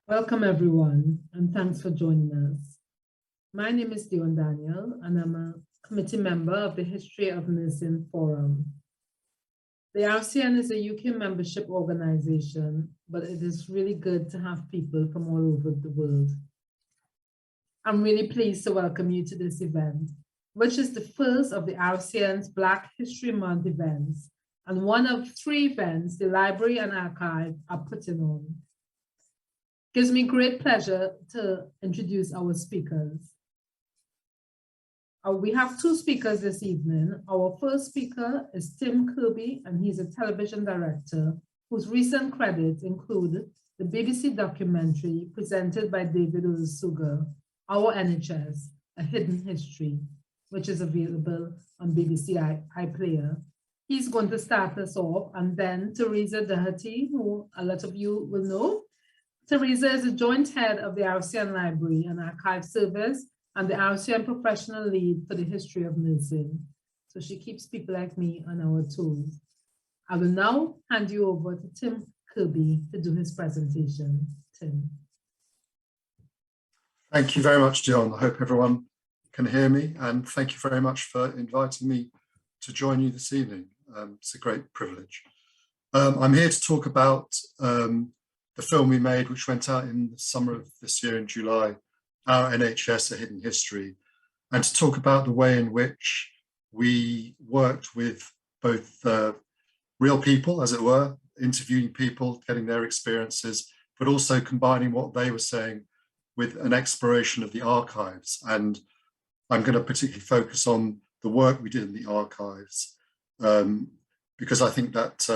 Welcome everyone, and thanks for joining us. My name is Daniel, and I'm a committee member of the History of Nursing Forum. The RCN is a UK membership organization, but it is really good to have people from all over the world. I'm really pleased to welcome you to this event, which is the first of the RCN's Black History Month events, and one of 3 events the library and archive are putting on. It gives me great pleasure to introduce our speakers. We have 2 speakers this evening. Our first speaker is Tim Kirby, and he's a television director whose recent credits include the BBC documentary presented by David Sugar, Our NHS, A Hidden History, which is available on BBC iPlayer. He's going to start us off, and then Teresa Doherty, who a lot of you will know. Teresa is a joint head of the RCN Library and Archive Service and the RCN Professional Lead for the History of Nursing. So she keeps people like me on our toes. I will now hand you over to Tim Kirby to do his presentation. Tim. Thank you very much, Dion. I hope everyone can hear me, and thank you very much for inviting me to join you this evening. It's a great privilege. I'm here to talk about the film we made, which went out in the summer of this year in July, Our NHS, A Hidden History, and to talk about the way in which we worked with both real people, as it were, interviewing people, getting their experiences, but also combining what they were saying with an exploration of the archives. And I'm going to particularly focus on the work we did in the archives, because I think that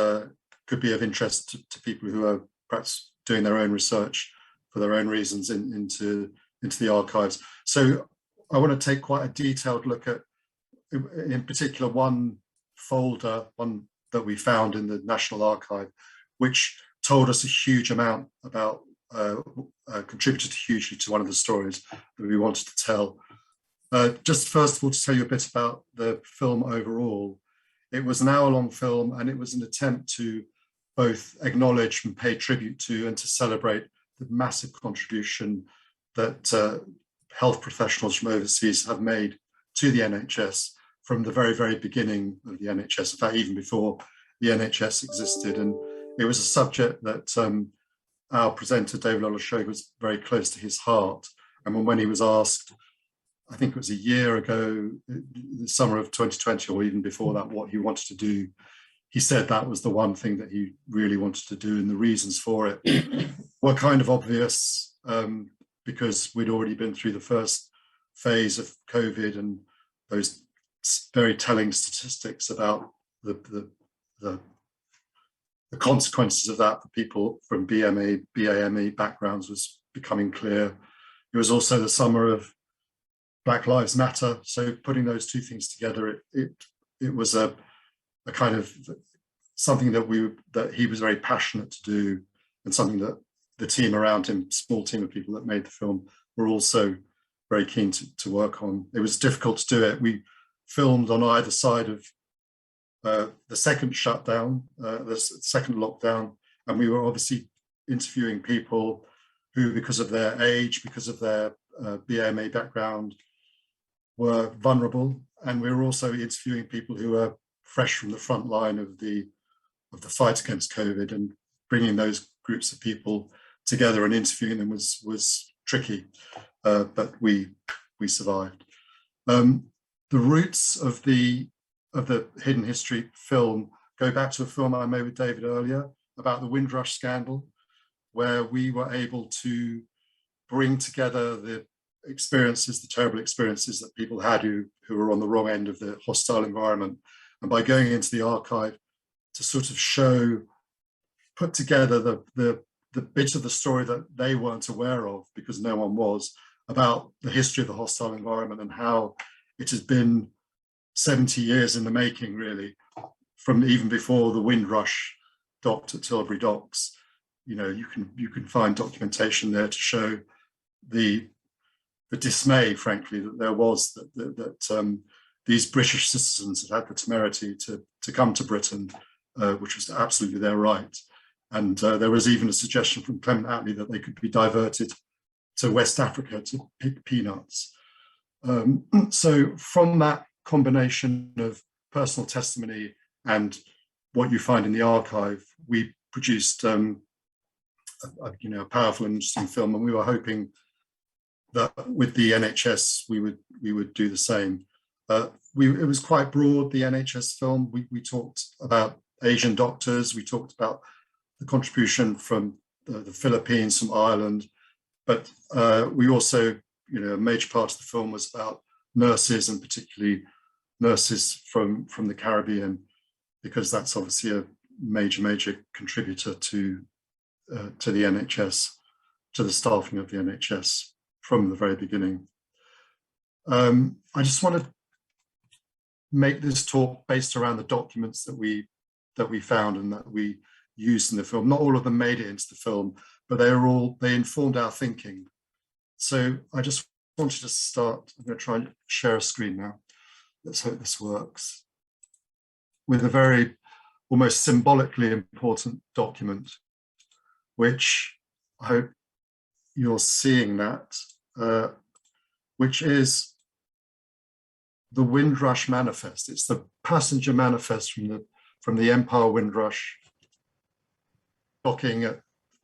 could be of interest to people who are perhaps doing their own research for their own reasons into the archives. So I want to take quite a detailed look at, in particular, one folder, one that we found in the National Archive, which told us a huge amount about, contributed hugely to one of the stories that we wanted to tell. Just first of all, to tell you a bit about the film overall. It was an hour-long film, and it was an attempt to both acknowledge and pay tribute to and to celebrate the massive contribution that health professionals from overseas have made to the NHS from the very, very beginning of the NHS, in fact, even before the NHS existed. And it was a subject that our presenter, David Lowe, was very close to his heart. And when he was asked, I think it was a year ago, the summer of 2020, or even before that, what he wanted to do, he said that was the one thing that he really wanted to do, and the reasons for it were kind of obvious, because we'd already been through the first phase of COVID and those very telling statistics about the consequences of that for people from BAME backgrounds was becoming clear. It was also the summer of Black Lives Matter, so putting those 2 things together, it was a kind of something that he was very passionate to do, and something that the team around him, small team of people that made the film, were also very keen to work on. It was difficult to do it. We filmed on either side of the second shutdown, the second lockdown, and we were obviously interviewing people who, because of their age, because of their BMA background, were vulnerable, and we were also interviewing people who were fresh from the front line of the fight against COVID, and bringing those groups of people together and interviewing them was tricky, but we survived. The roots of the Hidden History film go back to a film I made with David earlier about the Windrush scandal, where we were able to bring together the experiences, the terrible experiences that people had who were on the wrong end of the hostile environment. And by going into the archive to sort of put together the bit of the story that they weren't aware of, because no one was, about the history of the hostile environment and how it has been 70 years in the making, really, from even before the Windrush docked at Tilbury Docks. You know, you can find documentation there to show the dismay, frankly, that there was, that these British citizens had had the temerity to come to Britain, which was absolutely their right, And there was even a suggestion from Clement Attlee that they could be diverted to West Africa to pick peanuts. So from that combination of personal testimony and what you find in the archive, we produced a powerful and interesting film, and we were hoping that with the NHS we would do the same. It was quite broad, the NHS film. We talked about Asian doctors, we talked about the contribution from the Philippines, from Ireland, but we also, a major part of the film was about nurses, and particularly nurses from the Caribbean, because that's obviously a major contributor to the NHS, to the staffing of the NHS from the very beginning. I just want to make this talk based around the documents that we found and that we used in the film. Not all of them made it into the film, but they informed our thinking. So I just wanted to start. I'm going to try and share a screen now. Let's hope this works. With a very almost symbolically important document, which I hope you're seeing that, which is the Windrush Manifest. It's the passenger manifest from the Empire Windrush, docking at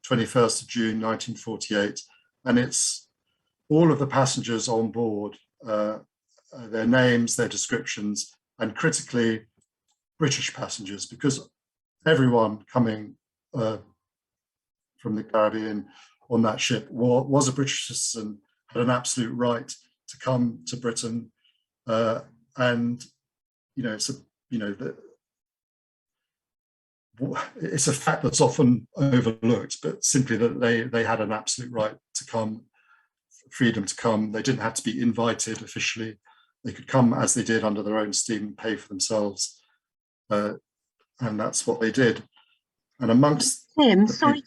21st of June 1948, and it's all of the passengers on board, their names, their descriptions, and critically British passengers, because everyone coming from the Caribbean on that ship was a British citizen, had an absolute right to come to Britain, and it's a fact that's often overlooked, but simply that they had an absolute right to come, freedom to come. They didn't have to be invited officially. They could come as they did under their own steam and pay for themselves. And that's what they did. And amongst Tim, sorry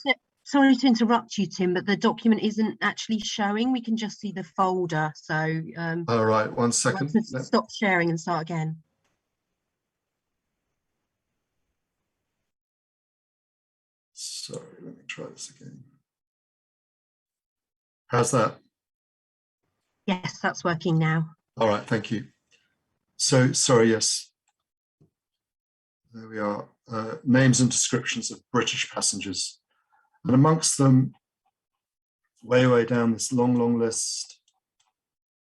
to interrupt you, Tim, but the document isn't actually showing. We can just see the folder. So all right, one second. Stop sharing and start again. Sorry, let me try this again. How's that? Yes, that's working now. All right, thank you. So, sorry, yes. There we are. Names and descriptions of British passengers. And amongst them, way down this long list,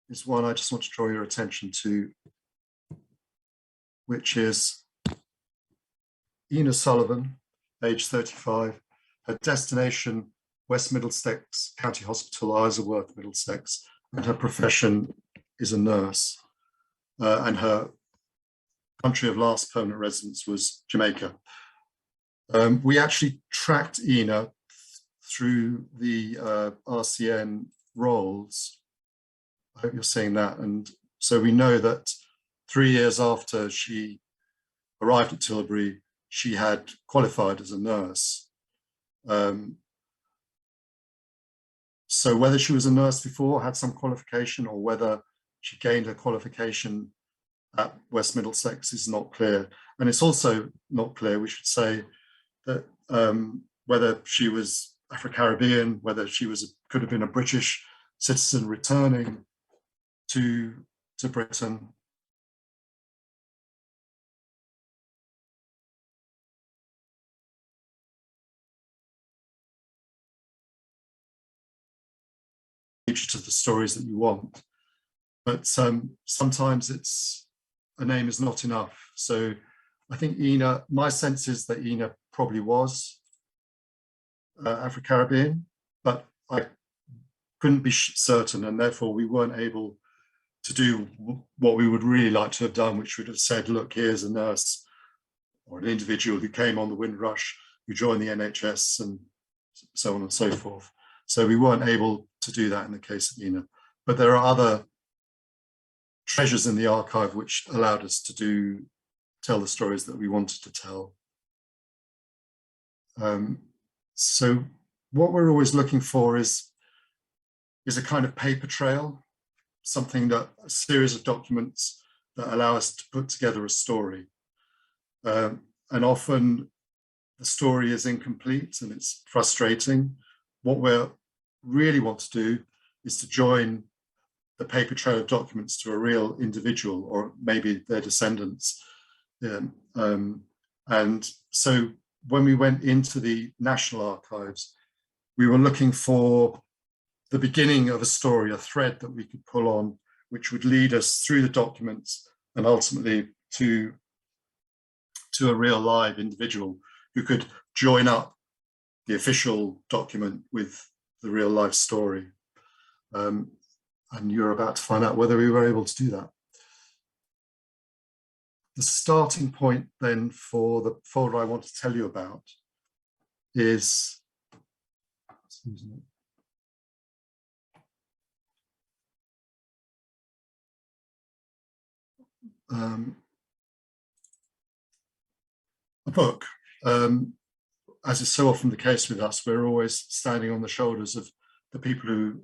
is one I just want to draw your attention to, which is Ina Sullivan, age 35, her destination, West Middlesex County Hospital, Isleworth, Middlesex, and her profession is a nurse. And her country of last permanent residence was Jamaica. We actually tracked Ina through the RCN rolls. I hope you're seeing that. And so we know that 3 years after she arrived at Tilbury, she had qualified as a nurse. So whether she was a nurse before, had some qualification, or whether she gained her qualification at West Middlesex is not clear. And it's also not clear, we should say, that whether she was Afro-Caribbean, whether she could have been a British citizen returning to Britain. To the stories that you want, but sometimes a name is not enough. So I think Ina, my sense is that Ina probably was Afro-Caribbean, but I couldn't be certain, and therefore we weren't able to do what we would really like to have done, which would have said, look, here's a nurse or an individual who came on the Windrush, who joined the NHS, and so on and so forth. So we weren't able to do that in the case of Ina. But there are other treasures in the archive which allowed us to tell the stories that we wanted to tell. So what we're always looking for is a kind of paper trail, a series of documents that allow us to put together a story. And often the story is incomplete and it's frustrating. What we really want to do is to join the paper trail of documents to a real individual or maybe their descendants. And so when we went into the National Archives, we were looking for the beginning of a story, a thread that we could pull on, which would lead us through the documents and ultimately to a real live individual who could join up the official document with the real life story. And you're about to find out whether we were able to do that. The starting point then for the folder I want to tell you about is, a book. As is so often the case with us, we're always standing on the shoulders of the people who,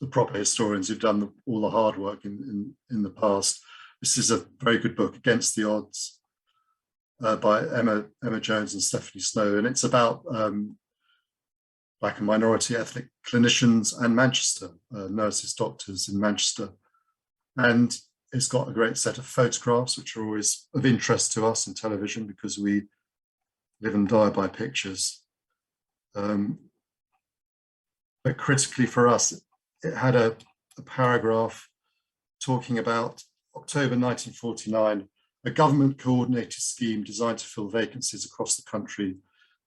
the proper historians who've done all the hard work in the past. This is a very good book, Against the Odds, by Emma Jones and Stephanie Snow, and it's about Black and minority ethnic clinicians and Manchester, nurses, doctors in Manchester. And it's got a great set of photographs, which are always of interest to us in television because we live and die by pictures. But critically for us, it had a paragraph talking about October 1949, a government coordinated scheme designed to fill vacancies across the country.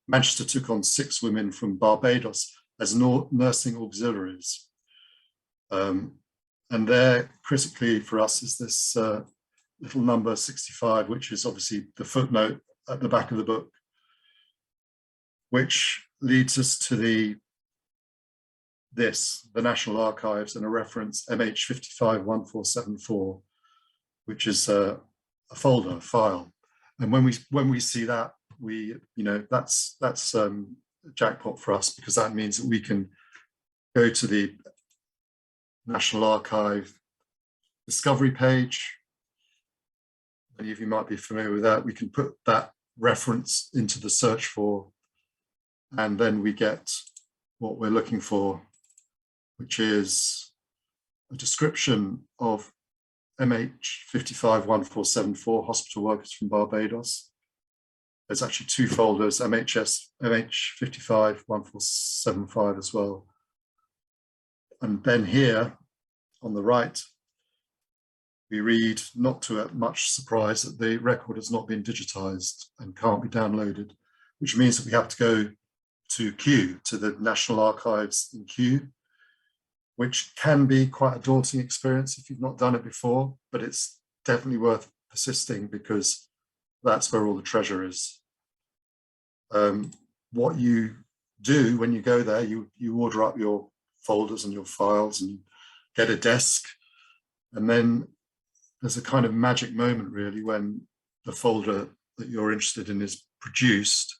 Manchester took on 6 women from Barbados as nursing auxiliaries. And there, critically for us, is this little number 65, which is obviously the footnote at the back of the book, which leads us to the National Archives and a reference MH551474, which is a folder, a file. And when we see that, that's jackpot for us, because that means that we can go to the National Archive discovery page. Many of you might be familiar with that. We can put that reference into the search for, and then we get what we're looking for, which is a description of MH551474, hospital workers from Barbados. There's actually 2 folders, MH551475 as well. And then here on the right, we read, not to much surprise, that the record has not been digitized and can't be downloaded, which means that we have to go to Kew, to the National Archives in Kew, which can be quite a daunting experience if you've not done it before, but it's definitely worth persisting because that's where all the treasure is. What you do when you go there, you order up your folders and your files and you get a desk, and then there's a kind of magic moment really when the folder that you're interested in is produced.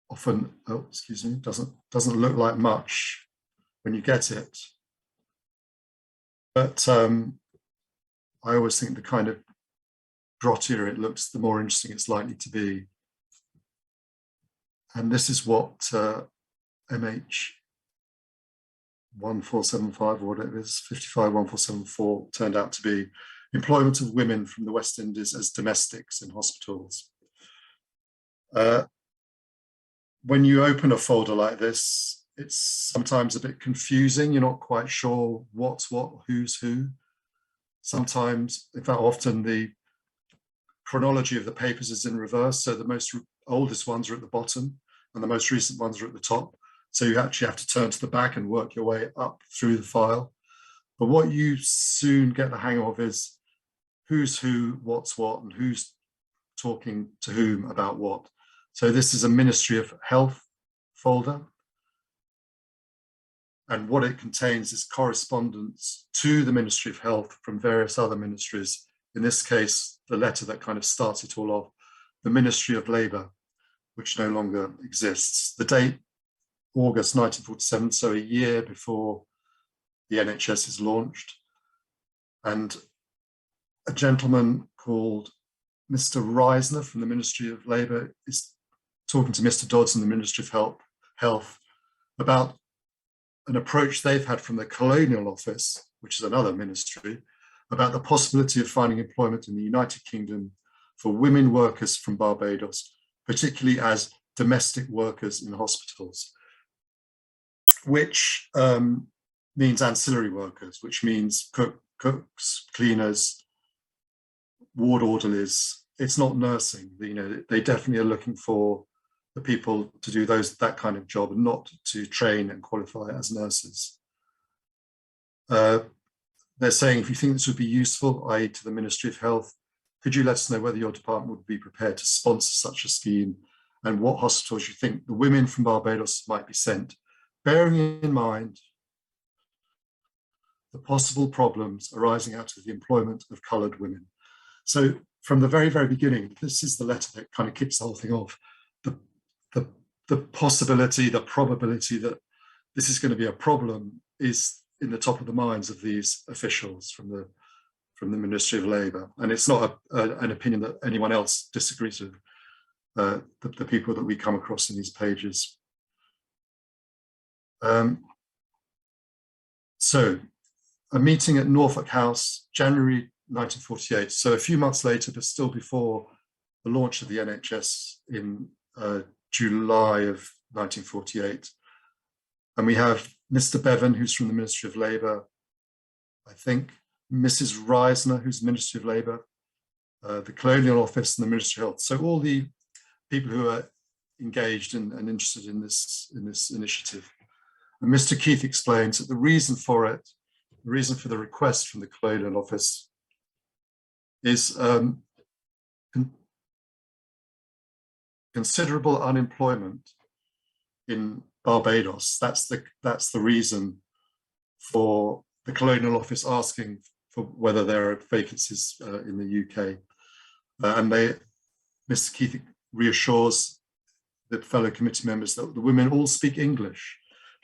Often, doesn't look like much when you get it, but I always think the kind of grottier it looks, the more interesting it's likely to be. And this is what MH1475, or whatever it is, 551474 turned out to be: employment of women from the West Indies as domestics in hospitals. When you open a folder like this, it's sometimes a bit confusing. You're not quite sure what's what, who's who. Sometimes, in fact, often the chronology of the papers is in reverse. So the most oldest ones are at the bottom and the most recent ones are at the top. So you actually have to turn to the back and work your way up through the file. But what you soon get the hang of is who's who, what's what, and who's talking to whom about what. So this is a Ministry of Health folder. And what it contains is correspondence to the Ministry of Health from various other ministries. In this case, the letter that kind of starts it all off, the Ministry of Labour, which no longer exists. The date, August 1947, so a year before the NHS is launched. And a gentleman called Mr. Reisner from the Ministry of Labour is talking to Mr. Dodds in the Ministry of Health about an approach they've had from the Colonial Office, which is another ministry, about the possibility of finding employment in the United Kingdom for women workers from Barbados, particularly as domestic workers in hospitals, which means ancillary workers, which means cooks, cleaners, ward orderlies. It's not nursing. You know, they definitely are looking for the people to do that kind of job and not to train and qualify as nurses. They're saying, if you think this would be useful, i.e. to the Ministry of Health, could you let us know whether your department would be prepared to sponsor such a scheme and what hospitals you think the women from Barbados might be sent, bearing in mind the possible problems arising out of the employment of coloured women. So from the very, very beginning, this is the letter that kind of kicks the whole thing off. The possibility, the probability that this is going to be a problem is in the top of the minds of these officials from the Ministry of Labour. And it's not an opinion that anyone else disagrees with, the people that we come across in these pages. So a meeting at Norfolk House, January 1948. So a few months later, but still before the launch of the NHS in July of 1948. And we have Mr. Bevan, who's from the Ministry of Labour, I think, Mrs. Reisner, who's Ministry of Labour, the Colonial Office and the Ministry of Health. So all the people who are engaged and interested in this initiative. And Mr. Keith explains that the reason for it, the reason for the request from the Colonial Office is considerable unemployment in Barbados. That's the reason for the Colonial Office asking for whether there are vacancies in the UK. And Mr. Keith reassures the fellow committee members that the women all speak English.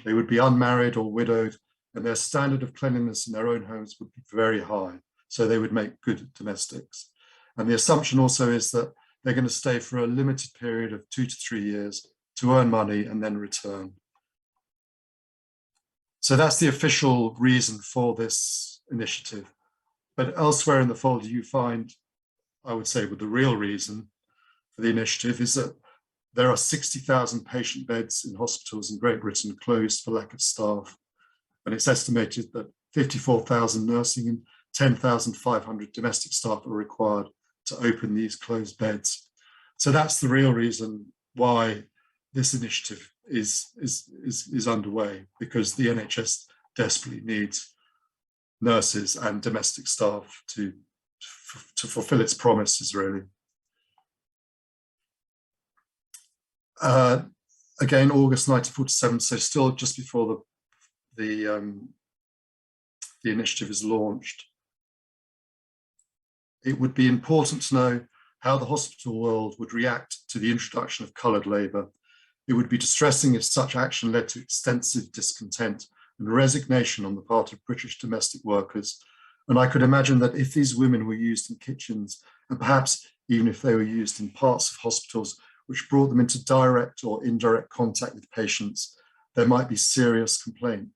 They would be unmarried or widowed, and their standard of cleanliness in their own homes would be very high. So they would make good domestics. And the assumption also is that they're going to stay for a limited period of 2 to 3 years to earn money and then return. So that's the official reason for this initiative. But elsewhere in the folder, you find, I would say, with the real reason for the initiative is that there are 60,000 patient beds in hospitals in Great Britain closed for lack of staff. And it's estimated that 54,000 nursing and 10,500 domestic staff are required to open these closed beds. So that's the real reason why this initiative is underway, because the NHS desperately needs nurses and domestic staff to fulfill its promises, really. Again, August 1947, so still just before the initiative is launched. It would be important to know how the hospital world would react to the introduction of coloured labour. It would be distressing if such action led to extensive discontent and resignation on the part of British domestic workers. And I could imagine that if these women were used in kitchens, and perhaps even if they were used in parts of hospitals which brought them into direct or indirect contact with patients, there might be serious complaint.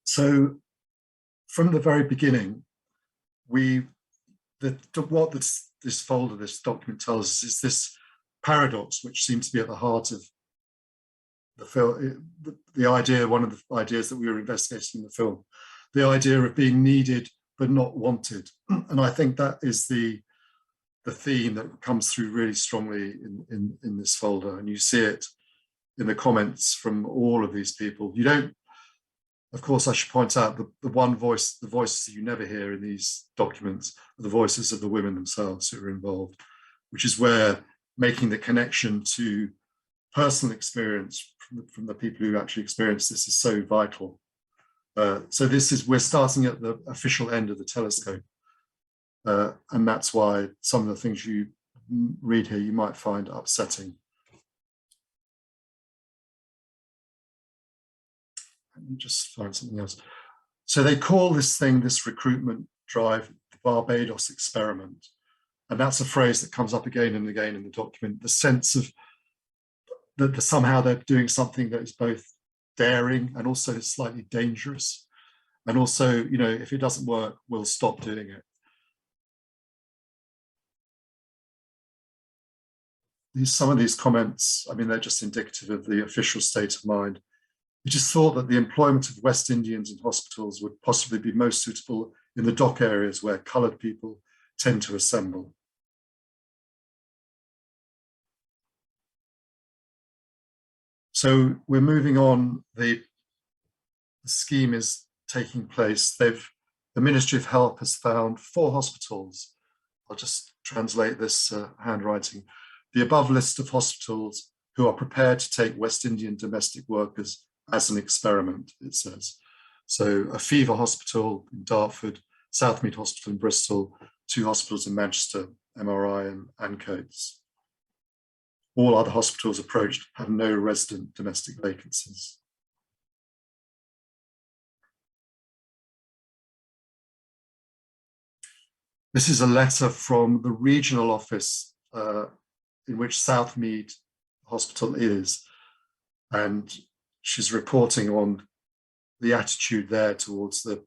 So from the very beginning, what this folder, this document tells us is this paradox, which seems to be at the heart of the film, the idea, one of the ideas that we were investigating in the film, the idea of being needed but not wanted. And I think that is the theme that comes through really strongly in this folder, and you see it in the comments from all of these people. You don't, of course, I should point out the voices that you never hear in these documents are the voices of the women themselves who are involved, which is where making the connection to personal experience from the people who actually experience this is so vital. So we're starting at the official end of the telescope. And that's why some of the things you read here you might find upsetting. Let me just find something else. So they call this thing, this recruitment drive, the Barbados experiment. And that's a phrase that comes up again and again in the document, the sense of that somehow they're doing something that is both daring and also slightly dangerous. And also, you know, if it doesn't work, we'll stop doing it. Some of these comments, I mean, they're just indicative of the official state of mind. It is thought that the employment of West Indians in hospitals would possibly be most suitable in the dock areas where coloured people tend to assemble. So we're moving on. The scheme is taking place. The Ministry of Health has found 4 hospitals. I'll just translate this handwriting. The above list of hospitals who are prepared to take West Indian domestic workers as an experiment, it says. So a fever hospital in Dartford, Southmead Hospital in Bristol, 2 hospitals in Manchester, MRI and Ancoats. All other hospitals approached have no resident domestic vacancies. This is a letter from the regional office in which Southmead Hospital is, and she's reporting on the attitude there towards the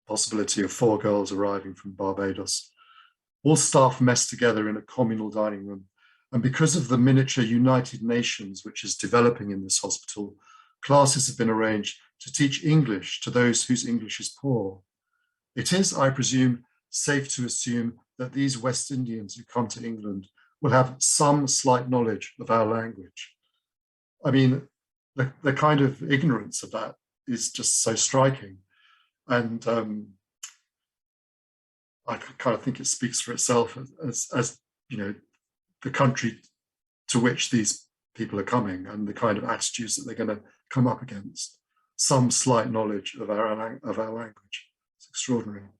possibility of 4 girls arriving from Barbados. All staff mess together in a communal dining room, and because of the miniature United Nations which is developing in this hospital, classes have been arranged to teach English to those whose English is poor. It is, I presume, safe to assume that these West Indians who come to England will have some slight knowledge of our language. I mean, the kind of ignorance of that is just so striking. And I kind of think it speaks for itself as you know, the country to which these people are coming and the kind of attitudes that they're going to come up against. Some slight knowledge of our language. It's extraordinary.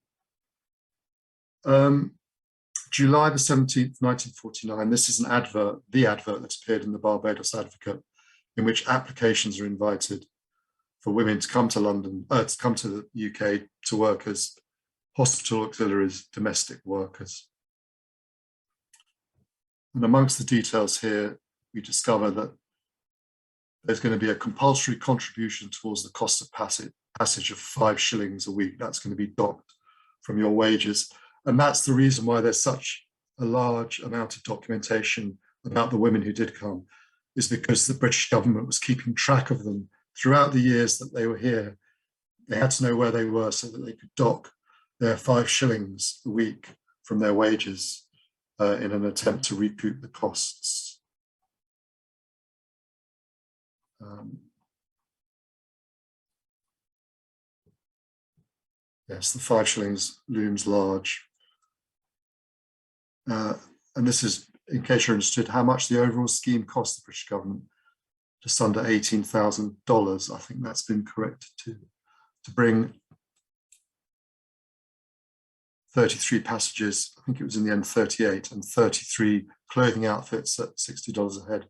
July the 17th, 1949, this is an advert, the advert that appeared in the Barbados Advocate, in which applications are invited for women to come to London, to come to the UK to work as hospital auxiliaries, domestic workers. And amongst the details here, we discover that there's going to be a compulsory contribution towards the cost of passage of 5 shillings a week. That's going to be docked from your wages. And that's the reason why there's such a large amount of documentation about the women who did come, is because the British government was keeping track of them throughout the years that they were here. They had to know where they were so that they could dock their 5 shillings a week from their wages in an attempt to recoup the costs. Yes, the 5 shillings looms large. And this is, in case you're interested, how much the overall scheme cost the British government, just under $18,000. I think that's been corrected to bring 33 passages, I think it was in the end 38, and 33 clothing outfits at $60 a head.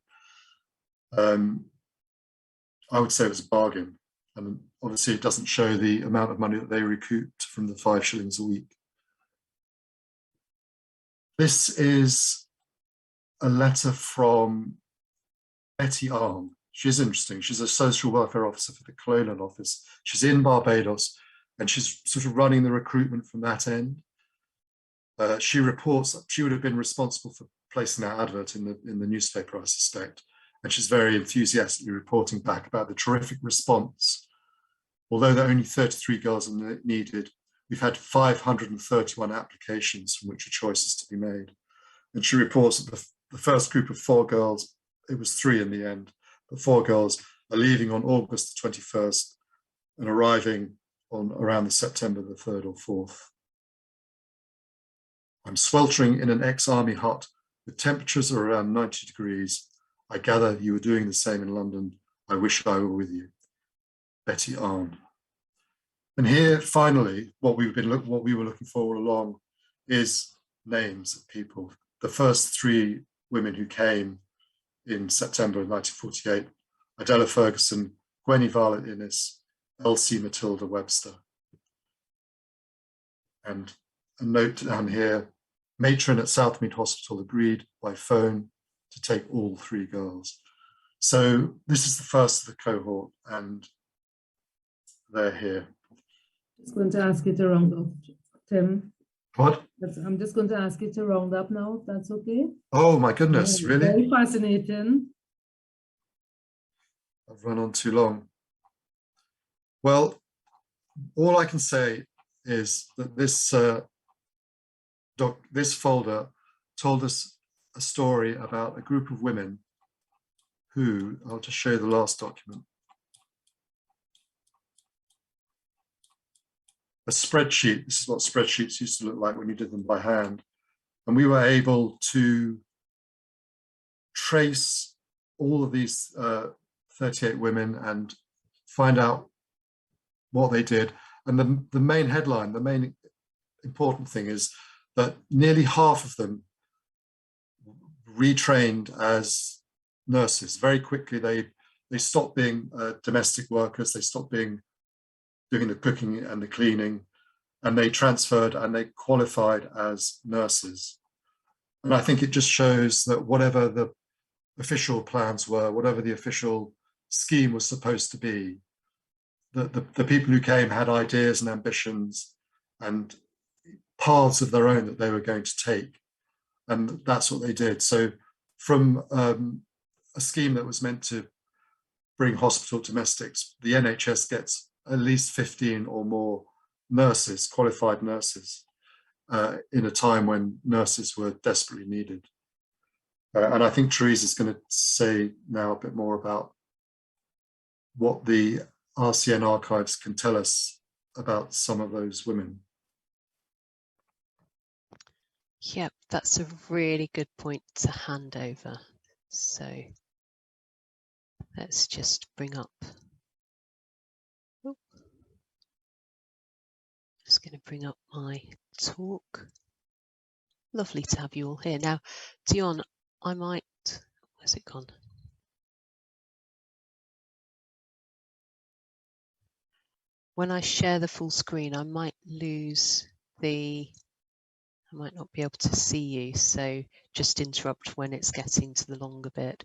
I would say it was a bargain. And obviously it doesn't show the amount of money that they recouped from the 5 shillings a week. This is a letter from Betty Arm. She's interesting. She's a social welfare officer for the Colonial Office. She's in Barbados and she's sort of running the recruitment from that end. She reports that she would have been responsible for placing that advert in the newspaper, I suspect. And she's very enthusiastically reporting back about the terrific response. Although there are only 33 girls needed, we've had 531 applications from which a choice is to be made. And she reports that the first group of 4 girls, it was 3 in the end, but 4 girls are leaving on August the 21st and arriving on around the September the 3rd or 4th. I'm sweltering in an ex-army hut with temperatures of around 90 degrees. I gather you were doing the same in London. I wish I were with you. Betty Arm. And here, finally, what we were looking for all along is names of people. The first 3 women who came in September of 1948, Adela Ferguson, Gwenny Violet Innes, Elsie Matilda Webster. And a note down here, matron at Southmead Hospital agreed by phone to take all 3 girls. So this is the first of the cohort, and they're here. Just going to ask you to round up, Tim. What? I'm just going to ask you to round up now, if that's okay. Oh my goodness, really? Very fascinating. I've run on too long. Well, all I can say is that this this folder told us a story about a group of women who, I'll just show you the last document. A spreadsheet. This is what spreadsheets used to look like when you did them by hand. And we were able to trace all of these 38 women and find out what they did. And the main headline, the main important thing is that nearly half of them retrained as nurses. Very quickly, they stopped being domestic workers, they stopped doing the cooking and the cleaning, and they transferred and they qualified as nurses. And I think it just shows that whatever the official plans were, whatever the official scheme was supposed to be, the people who came had ideas and ambitions and paths of their own that they were going to take. And that's what they did. So from a scheme that was meant to bring hospital domestics, the NHS gets at least 15 or more nurses, qualified nurses, in a time when nurses were desperately needed. And I think Teresa's going to say now a bit more about what the RCN archives can tell us about some of those women. Yep, that's a really good point to hand over. So let's just bring up. Just going to bring up my talk. Lovely to have you all here. Now, Dion, I might, where's it gone? When I share the full screen, I might lose I might not be able to see you. So just interrupt when it's getting to the longer bit.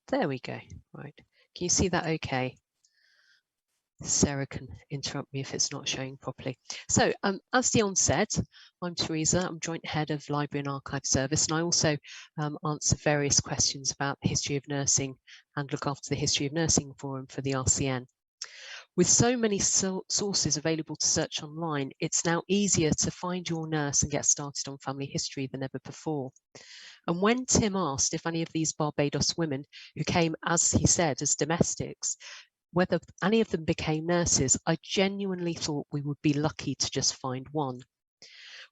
There we go. Right. Can you see that okay? Sarah can interrupt me if it's not showing properly. So as Dion said, I'm Teresa. I'm Joint Head of Library and Archive Service, and I also answer various questions about the history of nursing and look after the History of Nursing Forum for the RCN. With so many sources available to search online, it's now easier to find your nurse and get started on family history than ever before. And when Tim asked if any of these Barbados women who came, as he said, as domestics, whether any of them became nurses, I genuinely thought we would be lucky to just find one.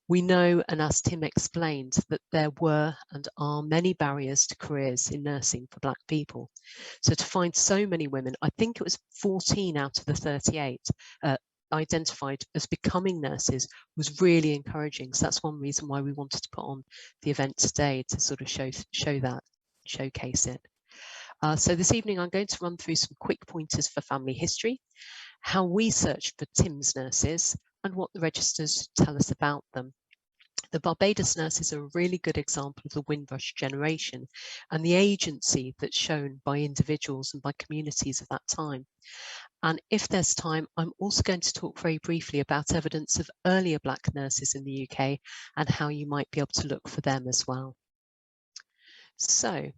We know, and as Tim explained, that there were and are many barriers to careers in nursing for Black people. So to find so many women, I think it was 14 out of the 38 identified as becoming nurses, was really encouraging. So that's one reason why we wanted to put on the event today, to sort of showcase it. So this evening, I'm going to run through some quick pointers for family history, how we searched for Tim's nurses, and what the registers tell us about them. The Barbados nurses are a really good example of the Windrush generation and the agency that's shown by individuals and by communities of that time. And if there's time, I'm also going to talk very briefly about evidence of earlier Black nurses in the UK and how you might be able to look for them as well. So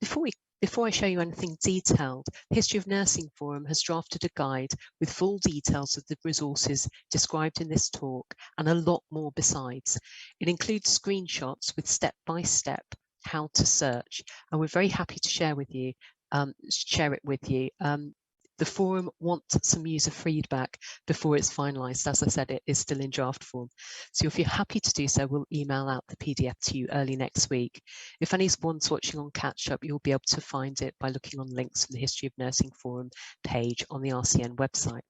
before I show you anything detailed, the History of Nursing Forum has drafted a guide with full details of the resources described in this talk and a lot more besides. It includes screenshots with step-by-step how to search, and we're very happy to share it with you. The forum wants some user feedback before it's finalised. As I said, it is still in draft form. So if you're happy to do so, we'll email out the PDF to you early next week. If anyone's watching on catch up, you'll be able to find it by looking on links from the History of Nursing Forum page on the RCN website.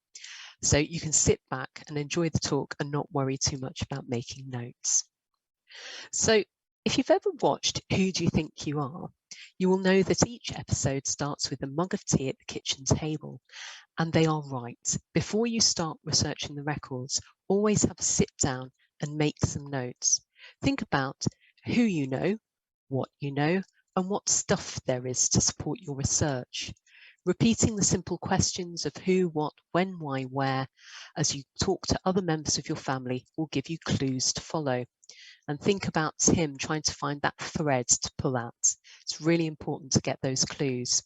So you can sit back and enjoy the talk and not worry too much about making notes. So if you've ever watched Who Do You Think You Are? You will know that each episode starts with a mug of tea at the kitchen table, and they are right. Before you start researching the records, always have a sit down and make some notes. Think about who you know, what you know, and what stuff there is to support your research. Repeating the simple questions of who, what, when, why, where, as you talk to other members of your family will give you clues to follow. And think about Tim trying to find that thread to pull at. It's really important to get those clues.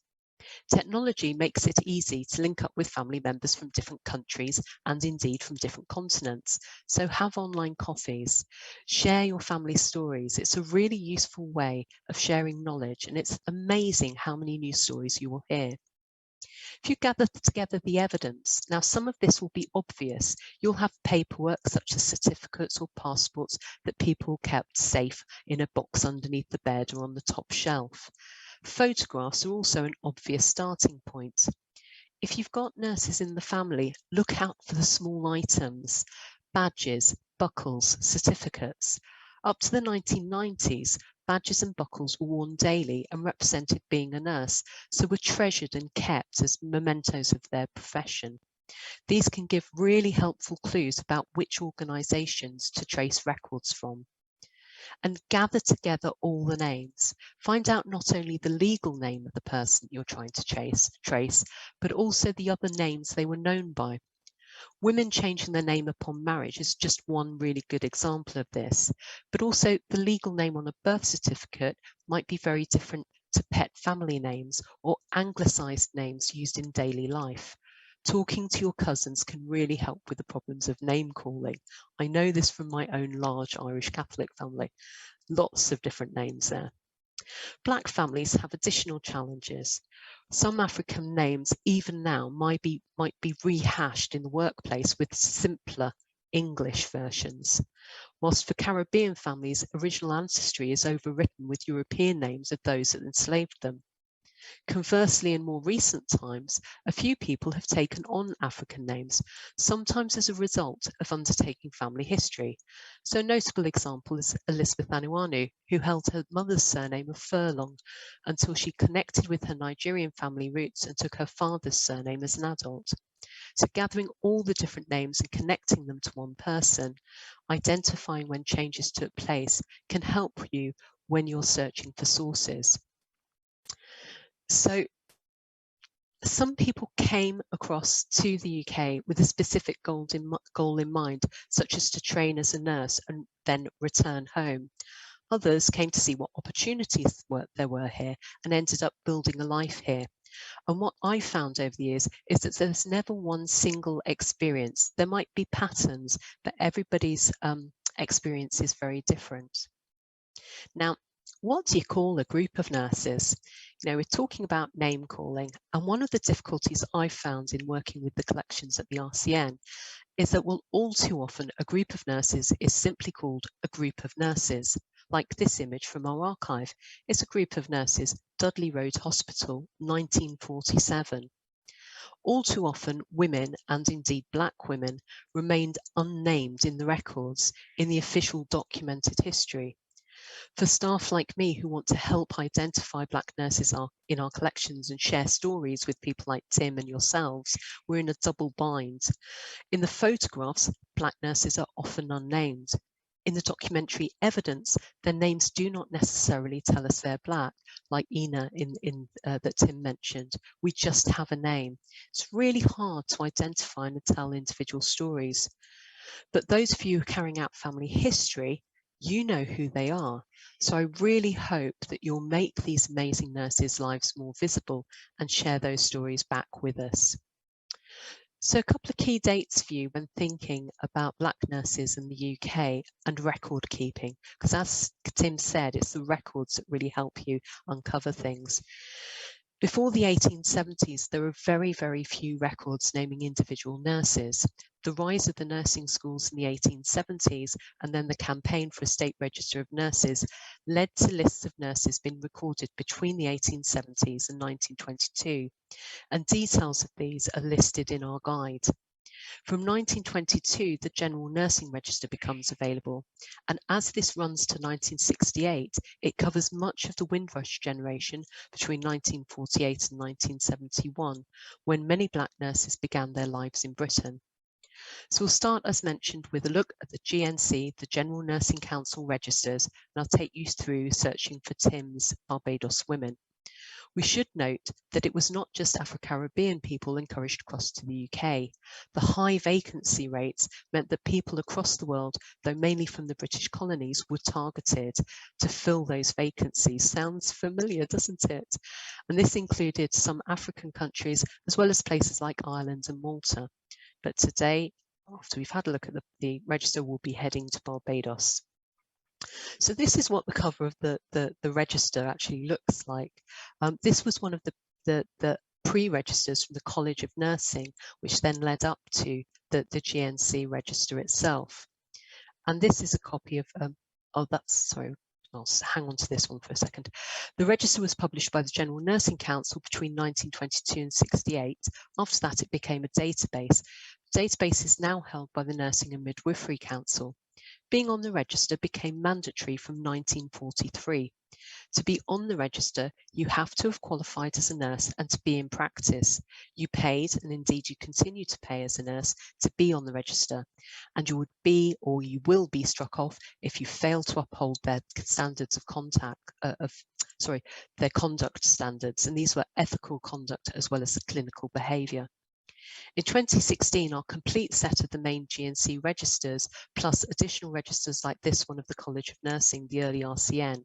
Technology makes it easy to link up with family members from different countries and indeed from different continents. So have online coffees, share your family stories. It's a really useful way of sharing knowledge, and it's amazing how many new stories you will hear. If you gather together the evidence, now some of this will be obvious. You'll have paperwork such as certificates or passports that people kept safe in a box underneath the bed or on the top shelf. Photographs are also an obvious starting point. If you've got nurses in the family, look out for the small items, badges, buckles, certificates. Up to the 1990s, badges and buckles were worn daily and represented being a nurse, so were treasured and kept as mementos of their profession. These can give really helpful clues about which organisations to trace records from. And gather together all the names. Find out not only the legal name of the person you're trying to trace, but also the other names they were known by. Women changing their name upon marriage is just one really good example of this, but also the legal name on a birth certificate might be very different to pet family names or anglicised names used in daily life. Talking to your cousins can really help with the problems of name calling. I know this from my own large Irish Catholic family. Lots of different names there. Black families have additional challenges. Some African names, even now, might be rehashed in the workplace with simpler English versions. Whilst for Caribbean families, original ancestry is overwritten with European names of those that enslaved them. Conversely, in more recent times, a few people have taken on African names, sometimes as a result of undertaking family history. So a notable example is Elizabeth Anuanu, who held her mother's surname of Furlong until she connected with her Nigerian family roots and took her father's surname as an adult. So gathering all the different names and connecting them to one person, identifying when changes took place, can help you when you're searching for sources. So some people came across to the UK with a specific goal in mind, such as to train as a nurse and then return home. Others came to see what opportunities there were here and ended up building a life here. And what I found over the years is that there's never one single experience. There might be patterns, but everybody's experience is very different. Now, what do you call a group of nurses? You know, we're talking about name calling, and one of the difficulties I've found in working with the collections at the RCN is that, well, all too often a group of nurses is simply called a group of nurses. Like this image from our archive, it's a group of nurses, Dudley Road Hospital, 1947. All too often, women, and indeed black women, remained unnamed in the records in the official documented history. For staff like me who want to help identify black nurses in our collections and share stories with people like Tim and yourselves, we're in a double bind. In the photographs, black nurses are often unnamed. In the documentary evidence, their names do not necessarily tell us they're black, like Ina that Tim mentioned. We just have a name. It's really hard to identify and tell individual stories. But those of you carrying out family history, you know who they are. So I really hope that you'll make these amazing nurses' lives more visible and share those stories back with us. So a couple of key dates for you when thinking about black nurses in the UK and record keeping, because as Tim said, it's the records that really help you uncover things. Before the 1870s, there were very, very few records naming individual nurses. The rise of the nursing schools in the 1870s and then the campaign for a state register of nurses led to lists of nurses being recorded between the 1870s and 1922, and details of these are listed in our guide. From 1922, the General Nursing Register becomes available, and as this runs to 1968, it covers much of the Windrush generation between 1948 and 1971, when many Black nurses began their lives in Britain. So we'll start, as mentioned, with a look at the GNC, the General Nursing Council registers, and I'll take you through searching for Tim's Barbados women. We should note that it was not just Afro-Caribbean people encouraged across to the UK. The high vacancy rates meant that people across the world, though mainly from the British colonies, were targeted to fill those vacancies. Sounds familiar, doesn't it? And this included some African countries, as well as places like Ireland and Malta. But today, after we've had a look at the register, we'll be heading to Barbados. So this is what the cover of the register actually looks like. This was one of the pre-registers from the College of Nursing, which then led up to the GNC register itself. And this is a copy of, I'll hang on to this one for a second. The register was published by the General Nursing Council between 1922 and 68. After that, it became a database. The database is now held by the Nursing and Midwifery Council. Being on the register became mandatory from 1943. To be on the register, you have to have qualified as a nurse and to be in practice. You paid, and indeed you continue to pay as a nurse, to be on the register, and you would be, or you will be, struck off if you fail to uphold their standards of their conduct standards, and these were ethical conduct as well as clinical behaviour. In 2016, our complete set of the main GNC registers, plus additional registers like this one of the College of Nursing, the early RCN,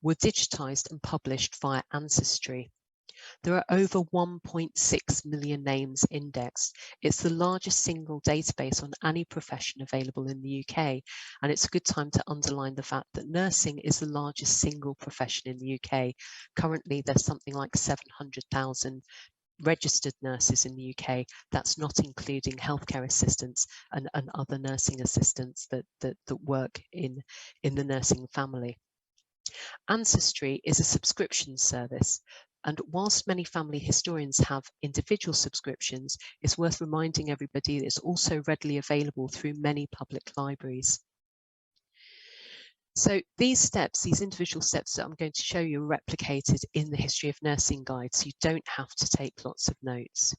were digitised and published via Ancestry. There are over 1.6 million names indexed. It's the largest single database on any profession available in the UK, and it's a good time to underline the fact that nursing is the largest single profession in the UK. Currently, there's something like 700,000 registered nurses in the UK. That's not including healthcare assistants and other nursing assistants that work in the nursing family. Ancestry is a subscription service, and whilst many family historians have individual subscriptions, it's worth reminding everybody that it's also readily available through many public libraries. So these steps, these individual steps that I'm going to show you, are replicated in the History of Nursing Guide, so you don't have to take lots of notes.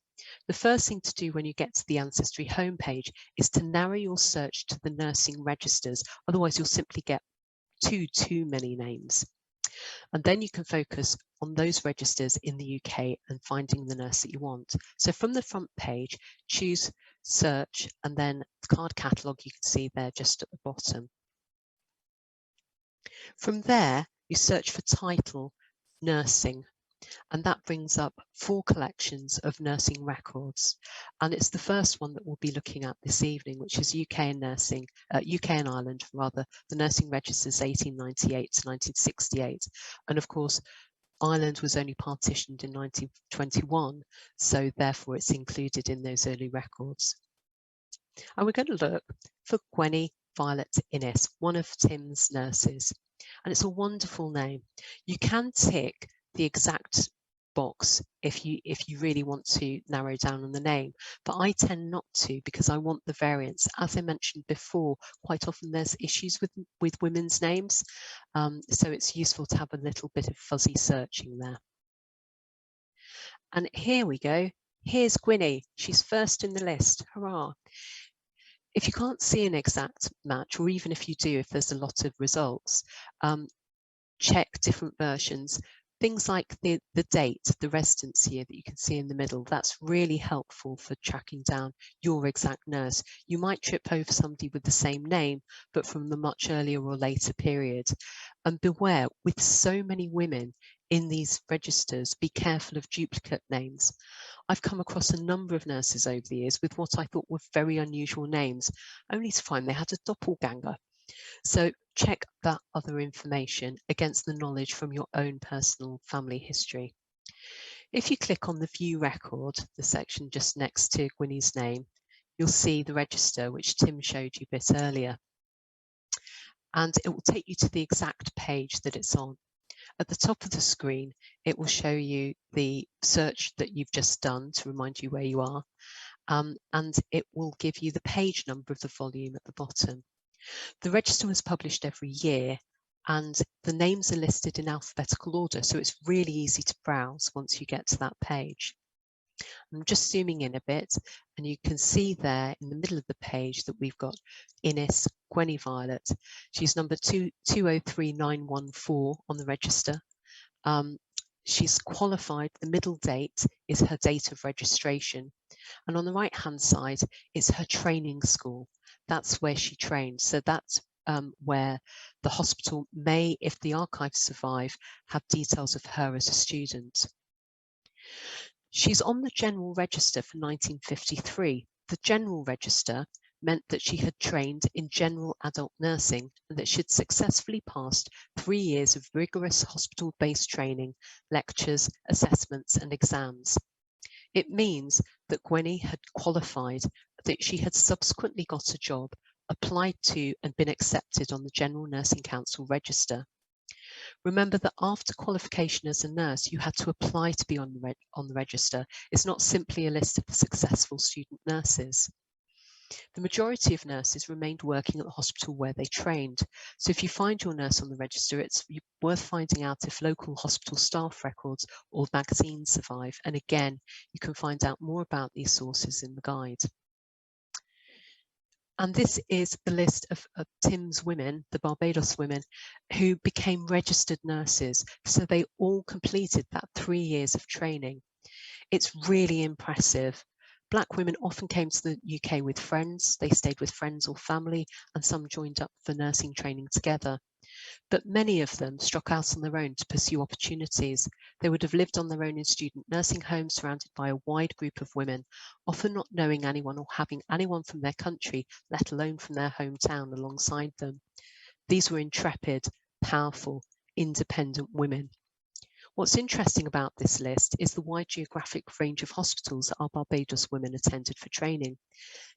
The first thing to do when you get to the Ancestry homepage is to narrow your search to the nursing registers, otherwise you'll simply get too many names. And then you can focus on those registers in the UK and finding the nurse that you want. So from the front page, choose Search, and then the card catalogue you can see there just at the bottom. From there, you search for title Nursing, and that brings up 4 collections of nursing records. And it's the first one that we'll be looking at this evening, which is UK and Ireland, rather, the nursing registers 1898 to 1968. And of course, Ireland was only partitioned in 1921, so therefore it's included in those early records. And we're going to look for Gwenny Violet Innes, one of Tim's nurses. And it's a wonderful name. You can tick the exact box if you really want to narrow down on the name, but I tend not to because I want the variants. As I mentioned before, quite often there's issues with women's names, so it's useful to have a little bit of fuzzy searching there. And here we go. Here's Gwynny. She's first in the list. Hurrah! If you can't see an exact match, or even if you do, if there's a lot of results, check different versions. Things like the date, the residence year that you can see in the middle, that's really helpful for tracking down your exact nurse. You might trip over somebody with the same name, but from the much earlier or later period. And beware, with so many women in these registers, be careful of duplicate names. I've come across a number of nurses over the years with what I thought were very unusual names, only to find they had a doppelganger. So check that other information against the knowledge from your own personal family history. If you click on the View Record, the section just next to Gwynny's name, you'll see the register, which Tim showed you a bit earlier. And it will take you to the exact page that it's on. At the top of the screen, it will show you the search that you've just done to remind you where you are. and it will give you the page number of the volume at the bottom. The register was published every year, and the names are listed in alphabetical order, so it's really easy to browse once you get to that page. I'm just zooming in a bit, and you can see there in the middle of the page that we've got Innes Gwenny Violet. She's number 203914 on the register. She's qualified. The middle date is her date of registration, and on the right hand side is her training school. That's where she trained. So that's where the hospital may, if the archives survive, have details of her as a student. She's on the General Register for 1953. The General Register meant that she had trained in general adult nursing and that she'd successfully passed 3 years of rigorous hospital-based training, lectures, assessments and exams. It means that Gwenny had qualified, that she had subsequently got a job, applied to and been accepted on the General Nursing Council Register. Remember that after qualification as a nurse, you had to apply to be on the register. It's not simply a list of the successful student nurses. The majority of nurses remained working at the hospital where they trained. So if you find your nurse on the register, it's worth finding out if local hospital staff records or magazines survive. And again, you can find out more about these sources in the guide. And this is the list of Tim's women, the Barbados women, who became registered nurses. So they all completed that 3 years of training. It's really impressive. Black women often came to the UK with friends. They stayed with friends or family, and some joined up for nursing training together. But many of them struck out on their own to pursue opportunities. They would have lived on their own in student nursing homes, surrounded by a wide group of women, often not knowing anyone or having anyone from their country, let alone from their hometown, alongside them. These were intrepid, powerful, independent women. What's interesting about this list is the wide geographic range of hospitals that our Barbados women attended for training.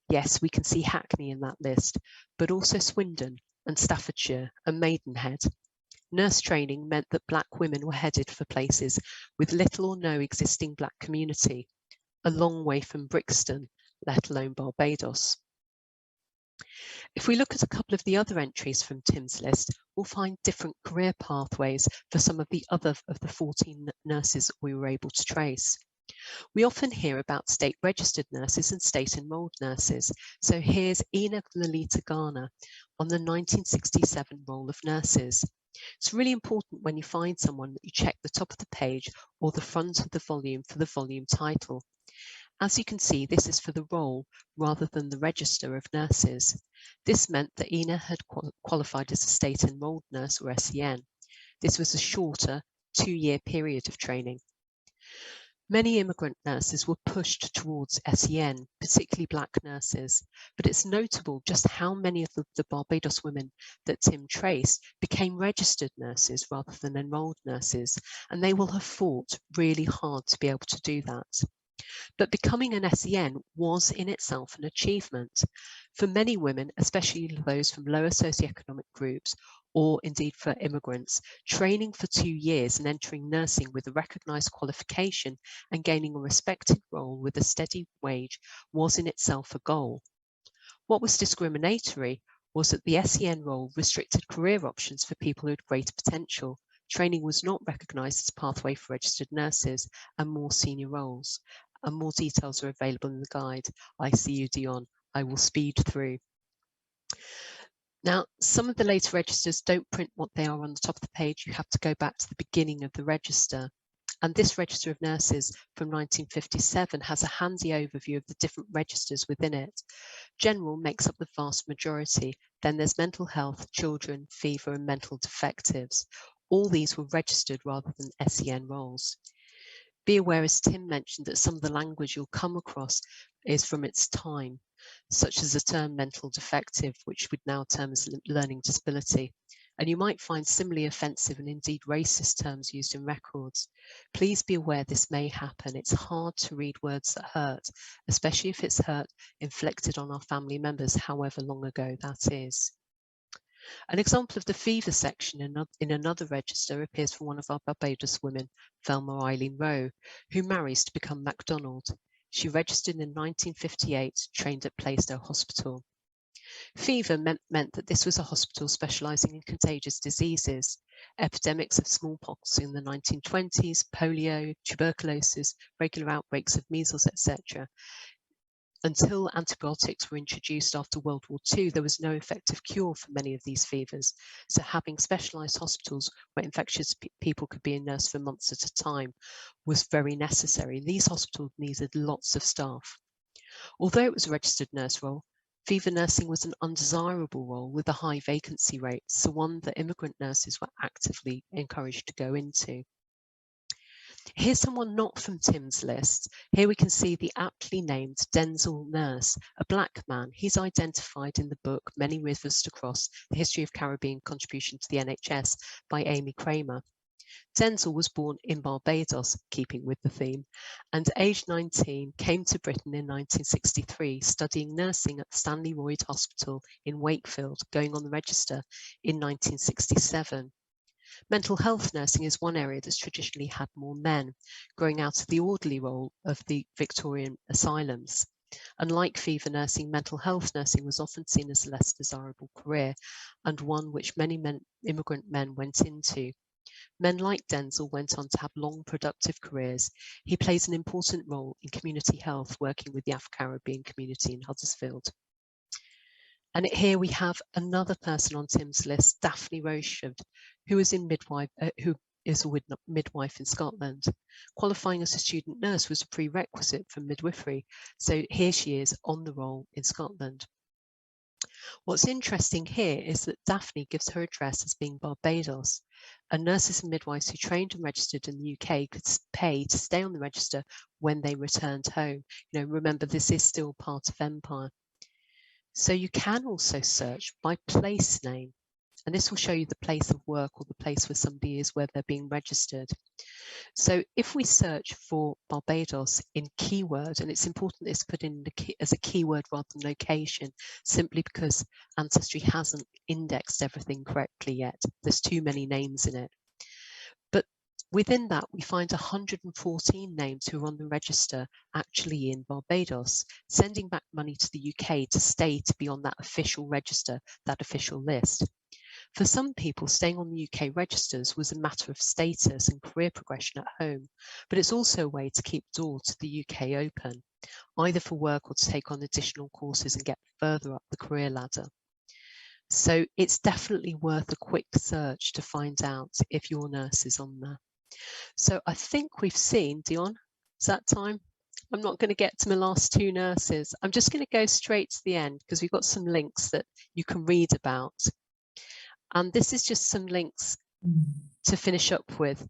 Yes, we can see Hackney in that list, but also Swindon and Staffordshire and Maidenhead. Nurse training meant that Black women were headed for places with little or no existing Black community, a long way from Brixton, let alone Barbados. If we look at a couple of the other entries from Tim's list, we'll find different career pathways for some of the other of the 14 nurses that we were able to trace. We often hear about state registered nurses and state enrolled nurses. So here's Ina Lolita Garner on the 1967 roll of nurses. It's really important when you find someone that you check the top of the page or the front of the volume for the volume title. As you can see, this is for the roll rather than the register of nurses. This meant that Ina had qualified as a state enrolled nurse or SEN. This was a shorter 2-year period of training. Many immigrant nurses were pushed towards SEN, particularly Black nurses, but it's notable just how many of the Barbados women that Tim traced became registered nurses rather than enrolled nurses, and they will have fought really hard to be able to do that. But becoming an SEN was in itself an achievement. For many women, especially those from lower socioeconomic groups, or indeed for immigrants, training for 2 years and entering nursing with a recognised qualification and gaining a respected role with a steady wage was in itself a goal. What was discriminatory was that the SEN role restricted career options for people who had greater potential. Training was not recognised as a pathway for registered nurses and more senior roles. And more details are available in the guide. I see you, Dion. I will speed through. Now, some of the later registers don't print what they are on the top of the page. You have to go back to the beginning of the register. And this register of nurses from 1957 has a handy overview of the different registers within it. General makes up the vast majority. Then there's mental health, children, fever, and mental defectives. All these were registered rather than SEN roles. Be aware, as Tim mentioned, that some of the language you'll come across is from its time, such as the term mental defective, which we'd now term as learning disability. And you might find similarly offensive and indeed racist terms used in records. Please be aware this may happen. It's hard to read words that hurt, especially if it's hurt inflicted on our family members, however long ago that is. An example of the fever section in another register appears from one of our Barbados women, Velma or Eileen Rowe, who marries to become MacDonald. She registered in 1958, trained at Plaistow Hospital. Fever meant that this was a hospital specialising in contagious diseases, epidemics of smallpox in the 1920s, polio, tuberculosis, regular outbreaks of measles, etc. Until antibiotics were introduced after World War II, there was no effective cure for many of these fevers. So having specialised hospitals where infectious people could be nursed for months at a time was very necessary. These hospitals needed lots of staff. Although it was a registered nurse role, fever nursing was an undesirable role with a high vacancy rate, so one that immigrant nurses were actively encouraged to go into. Here's someone not from Tim's list. Here we can see the aptly named Denzel Nurse, a black man. He's identified in the book Many Rivers to Cross, The History of Caribbean Contribution to the NHS by Amy Kramer. Denzel was born in Barbados, keeping with the theme, and aged 19 came to Britain in 1963, studying nursing at Stanley Royd Hospital in Wakefield, going on the register in 1967. Mental health nursing is one area that's traditionally had more men, growing out of the orderly role of the Victorian asylums. Unlike fever nursing, mental health nursing was often seen as a less desirable career, and one which many immigrant men went into. Men like Denzel went on to have long, productive careers. He plays an important role in community health, working with the Afro-Caribbean community in Huddersfield. And here we have another person on Tim's list, Daphne Rochford, who is a midwife in Scotland. Qualifying as a student nurse was a prerequisite for midwifery, so here she is on the roll in Scotland. What's interesting here is that Daphne gives her address as being Barbados, and nurses and midwives who trained and registered in the UK could pay to stay on the register when they returned home. Remember, this is still part of Empire. So you can also search by place name, and this will show you the place of work or the place where somebody is, where they're being registered. So if we search for Barbados in keyword, and it's important it's put in as a keyword rather than location, simply because Ancestry hasn't indexed everything correctly yet. There's too many names in it. But within that, we find 114 names who are on the register actually in Barbados, sending back money to the UK to stay to be on that official register, that official list. For some people, staying on the UK registers was a matter of status and career progression at home, but it's also a way to keep the door to the UK open, either for work or to take on additional courses and get further up the career ladder. So it's definitely worth a quick search to find out if your nurse is on there. So I think we've seen, Dion, is that time? I'm not going to get to my last two nurses. I'm just going to go straight to the end because we've got some links that you can read about. And this is just some links to finish up with.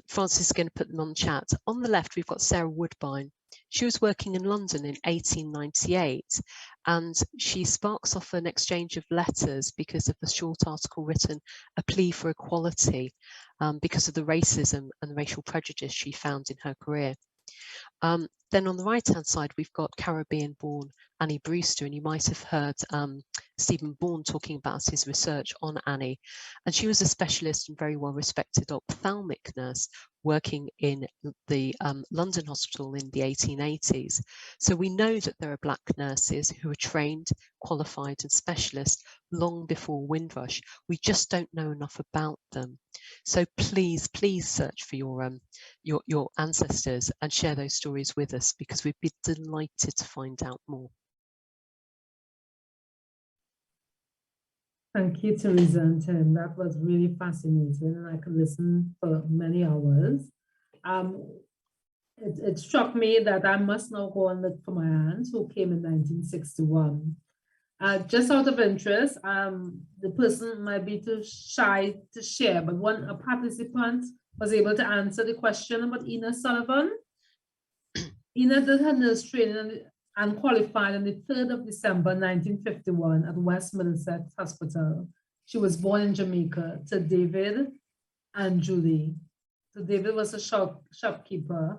Francis is going to put them on chat. On the left, we've got Sarah Woodbine. She was working in London in 1898, and she sparks off an exchange of letters because of a short article written, A Plea for Equality, because of the racism and the racial prejudice she found in her career. Then on the right-hand side, we've got Caribbean-born Annie Brewster, and you might have heard Stephen Bourne talking about his research on Annie. And she was a specialist and very well-respected ophthalmic nurse working in the London hospital in the 1880s. So we know that there are Black nurses who are trained, qualified and specialist long before Windrush. We just don't know enough about them. So please search for your ancestors and share those stories with us, because we'd be delighted to find out more. Thank you, Teresa and Tim. That was really fascinating, and I could listen for many hours. It struck me that I must now go and look for my aunt who came in 1961. Just out of interest, the person might be too shy to share, but a participant was able to answer the question about Ina Sullivan. Ina did her nurse training and qualified on the 3rd of December 1951 at West Middlesex Hospital. She was born in Jamaica to David and Julie. So David was a shopkeeper,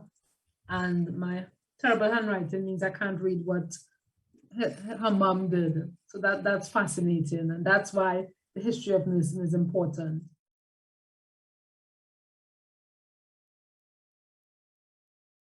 and my terrible handwriting means I can't read what her mom did. So that's fascinating, and that's why the history of nursing is important.